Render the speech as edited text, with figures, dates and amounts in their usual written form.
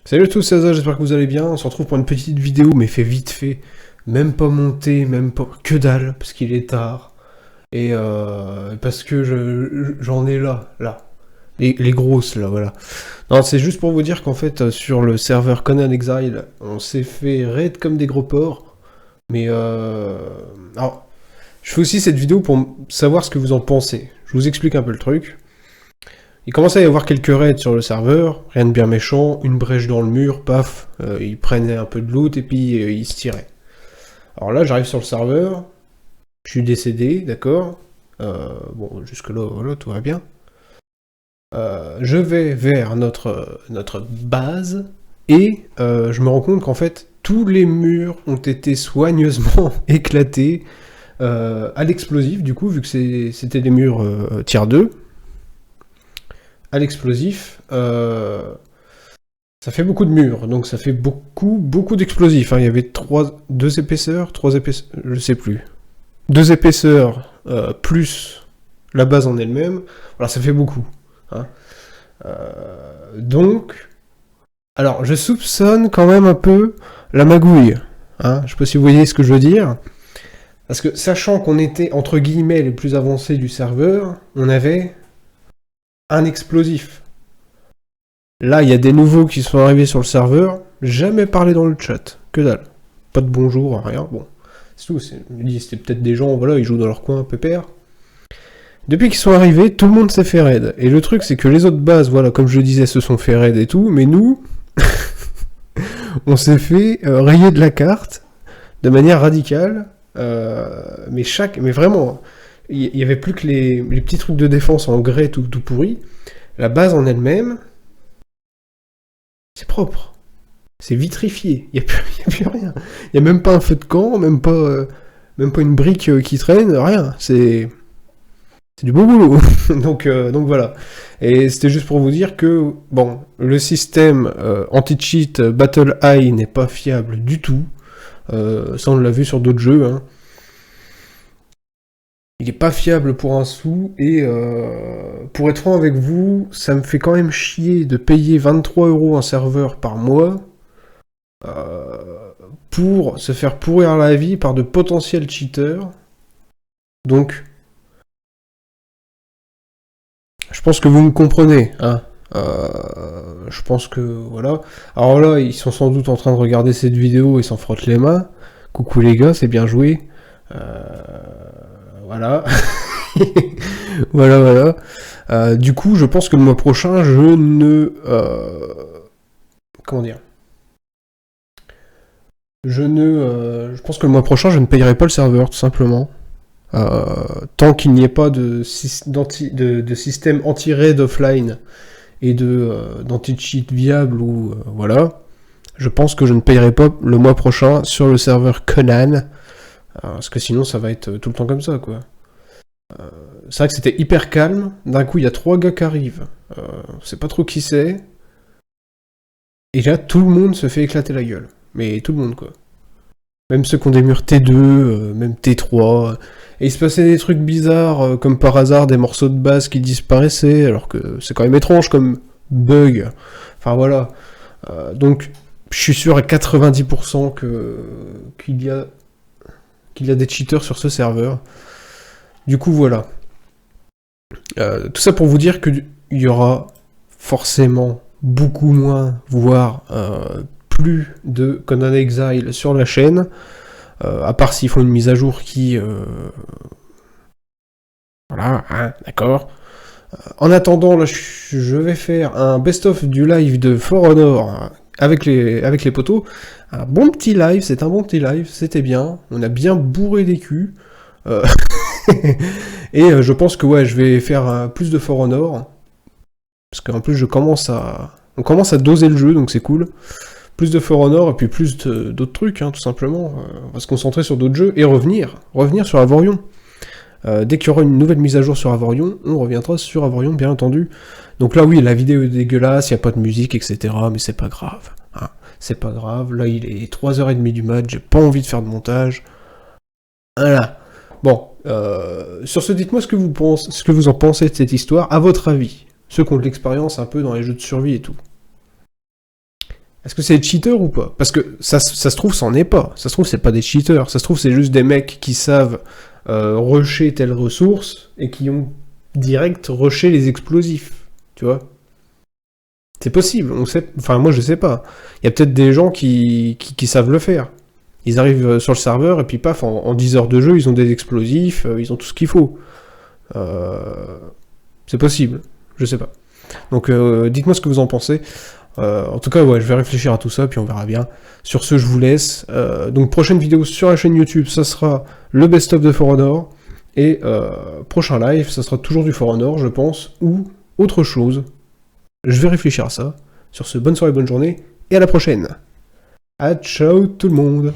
Salut à tous, c'est Aza, j'espère que vous allez bien. On se retrouve pour une petite vidéo, mais fait vite fait. Même pas monté, même pas... Que dalle, parce qu'il est tard. Et parce que j'en ai là. Les grosses, là, voilà. Non, c'est juste pour vous dire qu'en fait, sur le serveur Conan Exile, on s'est fait raid comme des gros porcs. Mais alors, je fais aussi cette vidéo pour savoir ce que vous en pensez. Je vous explique un peu le truc. Il commençait à y avoir quelques raids sur le serveur, rien de bien méchant, une brèche dans le mur, paf, ils prenaient un peu de loot et puis ils se tiraient. Alors là, j'arrive sur le serveur, je suis décédé, d'accord. Bon, jusque-là, voilà, tout va bien. Je vais vers notre base et je me rends compte qu'en fait, tous les murs ont été soigneusement éclatés à l'explosif, du coup, vu que c'était des murs tier 2. À l'explosif, ça fait beaucoup de murs, donc ça fait beaucoup d'explosifs. Hein. Il y avait 2 épaisseurs, 3 épaisseurs, je sais plus. 2 épaisseurs plus la base en elle-même, voilà, ça fait beaucoup. Hein. Donc, alors je soupçonne quand même un peu la magouille. Hein. Je sais pas si vous voyez ce que je veux dire. Parce que sachant qu'on était entre guillemets les plus avancés du serveur, on avait un explosif. Là, il y a des nouveaux qui sont arrivés sur le serveur, jamais parlé dans le chat, que dalle. Pas de bonjour, rien, bon. C'est tout, je me dis, c'était peut-être des gens, voilà, ils jouent dans leur coin, pépère. Depuis qu'ils sont arrivés, tout le monde s'est fait raid. Et le truc, c'est que les autres bases, voilà, comme je le disais, se sont fait raid et tout, mais nous, on s'est fait rayer de la carte, de manière radicale, mais vraiment, il y avait plus que les petits trucs de défense en grès tout pourri. La base en elle-même, c'est propre. C'est vitrifié. Il n'y a plus rien. Il n'y a même pas un feu de camp, même pas une brique qui traîne, rien. C'est du beau boulot. donc voilà. Et c'était juste pour vous dire que, bon, le système anti-cheat Battle Eye n'est pas fiable du tout. Ça, on l'a vu sur d'autres jeux. Hein. Il est pas fiable pour un sou, et pour être franc avec vous, ça me fait quand même chier de payer 23 € un serveur par mois pour se faire pourrir la vie par de potentiels cheaters. Donc, je pense que vous me comprenez, hein. Je pense que, voilà. Alors là, ils sont sans doute en train de regarder cette vidéo et s'en frottent les mains. Coucou les gars, c'est bien joué. Voilà. voilà. Du coup, je pense que le mois prochain, je ne... comment dire ? Je pense que le mois prochain, je ne payerai pas le serveur, tout simplement. Tant qu'il n'y ait pas de système anti-raid offline et d'anti-cheat viable, ou voilà, je pense que je ne payerai pas le mois prochain sur le serveur Conan, parce que sinon ça va être tout le temps comme ça, quoi. C'est vrai que c'était hyper calme, d'un coup il y a 3 gars qui arrivent, on sait pas trop qui c'est, et là tout le monde se fait éclater la gueule, mais tout le monde, quoi. Même ceux qui ont des murs T2, même T3. Et il se passait des trucs bizarres, comme par hasard des morceaux de base qui disparaissaient, alors que c'est quand même étrange comme bug. Enfin voilà. Donc je suis sûr à 90% qu'il y a des cheaters sur ce serveur. Du coup voilà. Tout ça pour vous dire qu'il y aura forcément beaucoup moins, voire plus de Conan Exile sur la chaîne, à part s'ils font une mise à jour qui... Voilà, hein, d'accord. En attendant, là, je vais faire un best-of du live de For Honor avec les potos. Un bon petit live, c'est un bon petit live, c'était bien. On a bien bourré les culs. Et je pense que ouais, je vais faire plus de For Honor. Parce qu'en plus, on commence à doser le jeu, donc c'est cool. Plus de For Honor et puis plus d'autres trucs, hein, tout simplement. On va se concentrer sur d'autres jeux et revenir sur Avorion. Dès qu'il y aura une nouvelle mise à jour sur Avorion, on reviendra sur Avorion, bien entendu. Donc là, oui, la vidéo est dégueulasse, il n'y a pas de musique, etc. Mais c'est pas grave. Hein. C'est pas grave. Là, il est 3h30 du mat, j'ai pas envie de faire de montage. Voilà. Bon, sur ce, dites-moi ce que vous en pensez de cette histoire, à votre avis. Ceux qui ont de l'expérience un peu dans les jeux de survie et tout. Est-ce que c'est des cheaters ou pas? Parce que ça se trouve, c'en est pas. Ça se trouve, c'est pas des cheaters. Ça se trouve, c'est juste des mecs qui savent rusher telle ressource et qui ont direct rushé les explosifs. Tu vois? C'est possible. On sait... Enfin, moi, je sais pas. Il y a peut-être des gens qui savent le faire. Ils arrivent sur le serveur et puis paf, en 10 heures de jeu, ils ont des explosifs, ils ont tout ce qu'il faut. C'est possible. Je sais pas. Donc, dites-moi ce que vous en pensez. En tout cas, ouais, je vais réfléchir à tout ça, puis on verra bien. Sur ce, je vous laisse. Donc, prochaine vidéo sur la chaîne YouTube, ça sera le best-of de For Honor. Et prochain live, ça sera toujours du For Honor, je pense, ou autre chose. Je vais réfléchir à ça. Sur ce, bonne soirée, bonne journée, et à la prochaine. Ah, ciao tout le monde.